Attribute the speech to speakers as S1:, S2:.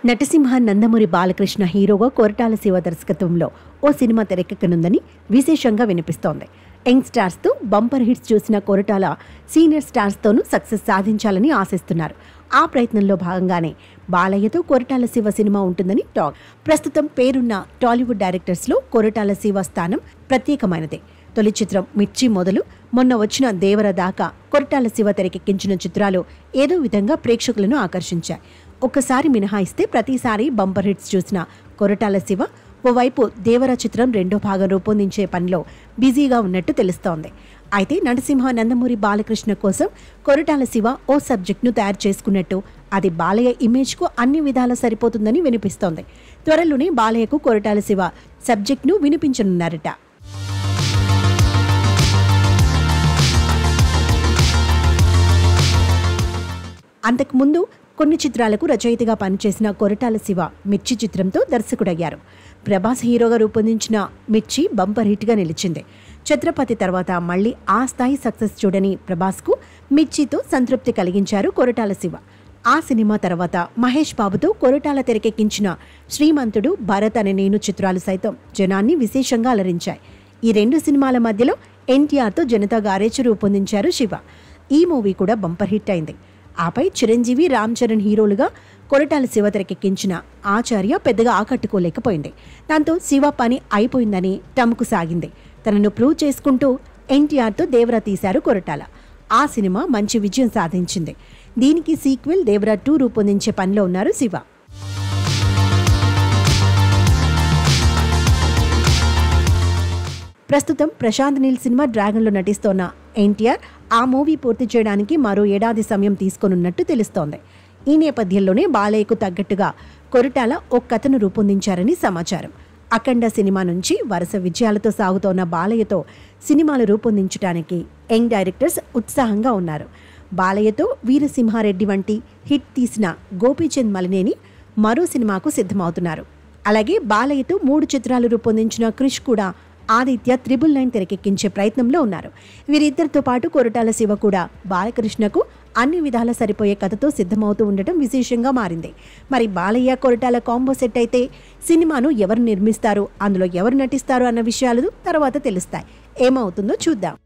S1: నటసింహ నందమూరి బాలకృష్ణ హీరోగా కొరటాల శివ దర్శకత్వంలో ఓ సినిమా తెరకెక్కనుందని విశేషంగా వినిపిస్తోంది. యంగ్ స్టార్స్తో బంపర్ హిట్స్ చూసిన కొరటాల సీనియర్ స్టార్స్తోనూ సక్సెస్ సాధించాలని ఆశిస్తున్నారు. ఆ ప్రయత్నంలో భాగంగానే బాలయ్యతో కొరటాల శివ సినిమా ఉంటుందని టాక్. ప్రస్తుతం పేరున్న టాలీవుడ్ డైరెక్టర్స్లో కొరటాల శివ స్థానం ప్రత్యేకమైనదే. తొలి చిత్రం మిర్చి మొదలు మొన్న వచ్చిన దేవర దాకా కొరటాల శివ తెరకెక్కించిన చిత్రాలు ఏదో విధంగా ప్రేక్షకులను ఆకర్షించాయి. ఒక్కసారి మినహాయిస్తే ప్రతిసారి బంపర్ హిట్స్ చూసిన కొరటాల శివ ఓవైపు దేవర చిత్రం రెండో భాగం రూపొందించే పనిలో బిజీగా ఉన్నట్టు తెలుస్తోంది. అయితే నటసింహ నందమూరి బాలకృష్ణ కోసం కొరటాల శివ ఓ సబ్జెక్ట్ను తయారు చేసుకున్నట్టు, అది బాలయ్య ఇమేజ్కు అన్ని విధాలా సరిపోతుందని వినిపిస్తోంది. త్వరలోనే బాలయ్యకు కొరటాల శివ సబ్జెక్ట్ను వినిపించనున్నారట. అంతకుముందు కొన్ని చిత్రాలకు రచయితగా పనిచేసిన కొరటాల శివ మిర్చి చిత్రంతో దర్శకుడయ్యారు. ప్రభాస్ హీరోగా రూపొందించిన మిర్చి బంపర్ హిట్గా నిలిచింది. ఛత్రపతి తర్వాత మళ్లీ ఆ స్థాయి సక్సెస్ చూడని ప్రభాస్కు మిర్చితో సంతృప్తి కలిగించారు కొరటాల శివ. ఆ సినిమా తర్వాత మహేష్ బాబుతో కొరటాల తెరకెక్కించిన శ్రీమంతుడు, భరత్ అనే నేను చిత్రాలు సైతం జనాన్ని విశేషంగా అలరించాయి. ఈ రెండు సినిమాల మధ్యలో ఎన్టీఆర్తో జనతా గారేజ్ రూపొందించారు శివ. ఈ మూవీ కూడా బంపర్ హిట్ అయింది. ఆపై చిరంజీవి, రామ్ చరణ్ హీరోలుగా కొరటాల శివ తెరకెక్కించిన ఆచార్య పెద్దగా ఆకట్టుకోలేకపోయింది. దాంతో శివ పని అయిపోయిందని టముకు సాగింది. తనను ప్రూవ్ చేసుకుంటూ ఎన్టీఆర్తో దేవర తీశారు కొరటాల. ఆ సినిమా మంచి విజయం సాధించింది. దీనికి సీక్వెల్ దేవర 2 రూపొందించే పనిలో ఉన్నారు శివ. ప్రస్తుతం ప్రశాంత్ నీల్ సినిమా డ్రాగన్లో నటిస్తోన్న ఎన్టీఆర్ ఆ మూవీ పూర్తి చేయడానికి మరో ఏడాది సమయం తీసుకోనున్నట్టు తెలుస్తోంది. ఈ నేపథ్యంలోనే బాలయ్యకు తగ్గట్టుగా కొరటాల ఓ కథను రూపొందించారని సమాచారం. అఖండ సినిమా నుంచి వరుస విజయాలతో సాగుతోన్న బాలయ్యతో సినిమాలు రూపొందించడానికి యంగ్ డైరెక్టర్స్ ఉత్సాహంగా ఉన్నారు. బాలయ్యతో వీరసింహారెడ్డి వంటి హిట్ తీసిన గోపీచంద్ మలినేని మరో సినిమాకు సిద్ధమవుతున్నారు. అలాగే బాలయ్యతో 3 చిత్రాలు రూపొందించిన క్రిష్ కూడా ఆదిత్య 999 తెరకెక్కించే ప్రయత్నంలో ఉన్నారు. వీరిద్దరితో పాటు కొరటాల శివ కూడా బాలకృష్ణకు అన్ని విధాలా సరిపోయే కథతో సిద్ధమవుతూ ఉండటం విశేషంగా మారింది. మరి బాలయ్య కొరటాల కాంబో సెట్ అయితే సినిమాను ఎవరు నిర్మిస్తారు, అందులో ఎవరు నటిస్తారు అన్న విషయాలు తర్వాత తెలుస్తాయి. ఏమవుతుందో చూద్దాం.